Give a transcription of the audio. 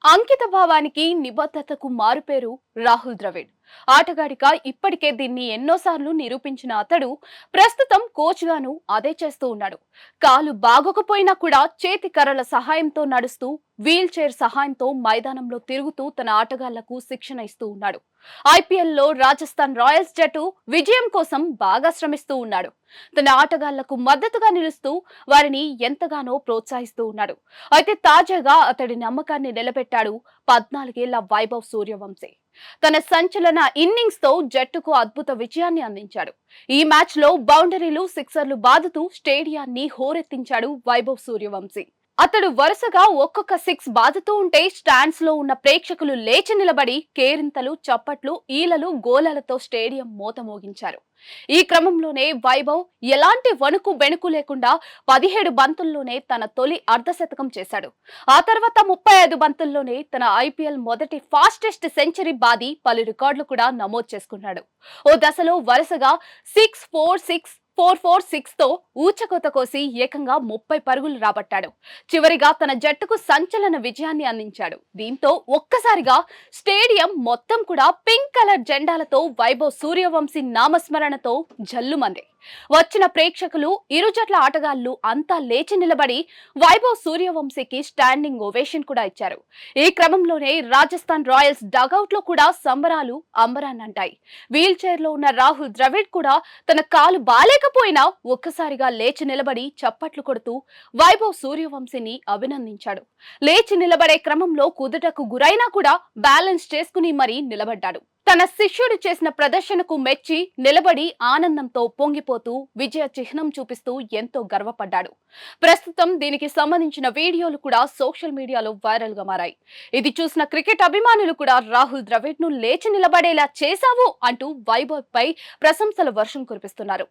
అంకిత భావానికి నిబద్ధతకు మారుపేరు రాహుల్ ద్రవిడ్. ఆటగాడిగా ఇప్పటికే దీన్ని ఎన్నోసార్లు నిరూపించిన అతడు ప్రస్తుతం కోచ్ గాను అదే చేస్తూ ఉన్నాడు. కాలు బాగోకపోయినా కూడా చేతి కర్రల సహాయంతో నడుస్తూ వీల్ చైర్ సహాయంతో మైదానంలో తిరుగుతూ తన ఆటగాళ్లకు శిక్షణ ఇస్తూ ఉన్నాడు. ఐపీఎల్ లో రాజస్థాన్ రాయల్స్ జట్టు విజయం కోసం బాగా శ్రమిస్తూ ఉన్నాడు. తన ఆటగాళ్లకు మద్దతుగా నిలుస్తూ వారిని ఎంతగానో ప్రోత్సహిస్తూ ఉన్నాడు. అయితే తాజాగా అతడి నమ్మకాన్ని నిలబెట్టాడు 14 ఏళ్ల వైభవ్ సూర్యవంశీ. తన సంచలన ఇన్నింగ్స్ తో జట్టుకు అద్భుత విజయాన్ని అందించాడు. ఈ మ్యాచ్ లో బౌండరీలు, సిక్సర్లు బాదుతూ స్టేడియాన్ని హోరెత్తించాడు వైభవ్ సూర్యవంశీ. అతడు వరుసగా ఒక్కొక్క సిక్స్ బాదుతూ ఉంటే స్టాండ్స్ లో ఉన్న ప్రేక్షకులు లేచి నిలబడి కేరింతలు, చప్పట్లు, ఈలలు, గోలలతో స్టేడియం మోత మోగించారు. ఈ క్రమంలోనే వైభవ్ ఎలాంటి వణుకు బెణుకు లేకుండా 17 బంతుల్లోనే తన తొలి అర్ధశతకం చేశాడు. ఆ తర్వాత 35 బంతుల్లోనే తన ఐపీఎల్ మొదటి ఫాస్టెస్ట్ సెంచరీ బాది పలు రికార్డులు కూడా నమోదు చేసుకున్నాడు. ఓ దశలో వరుసగా 6-4-6 తో ఊచకోత కోసి ఏకంగా 30 పరుగులు రాబట్టాడు. చివరిగా తన జట్టుకు సంచలన విజయాన్ని అందించాడు. దీంతో ఒక్కసారిగా స్టేడియం మొత్తం కూడా పింక్ కలర్ జెండాలతో వైభవ్ సూర్యవంశీ నామస్మరణతో జల్లుమంది. వచ్చిన ప్రేక్షకులు, ఇరు జట్ల ఆటగాళ్లు అంతా లేచి నిలబడి వైభవ్ సూర్యవంశీకి స్టాండింగ్ ఓవేషన్ కూడా ఇచ్చారు. ఈ క్రమంలోనే రాజస్థాన్ రాయల్స్ డగౌట్ లో కూడా సంబరాలు అంబరాన్నంటాయి. వీల్ చైర్ లో ఉన్న రాహుల్ ద్రవిడ్ కూడా తన కాలు బాలేకపోయినా ఒక్కసారిగా లేచి నిలబడి చప్పట్లు కొడుతూ వైభవ్ సూర్యవంశీని అభినందించాడు. లేచి నిలబడే క్రమంలో కుదుటకు గురైనా కూడా బ్యాలెన్స్ చేసుకుని మరీ నిలబడ్డాడు. తన శిష్యుడు చేసిన ప్రదర్శనకు మెచ్చి నిలబడి ఆనందంతో పొంగిపోతూ విజయ చిహ్నం చూపిస్తూ ఎంతో గర్వపడ్డాడు. ప్రస్తుతం దీనికి సంబంధించిన వీడియోలు కూడా సోషల్ మీడియాలో వైరల్ గా మారాయి. ఇది చూసిన క్రికెట్ అభిమానులు కూడా రాహుల్ ద్రవిడ్ ను లేచి నిలబడేలా చేశావు అంటూ వైభవ్ పై ప్రశంసల వర్షం కురిపిస్తున్నారు.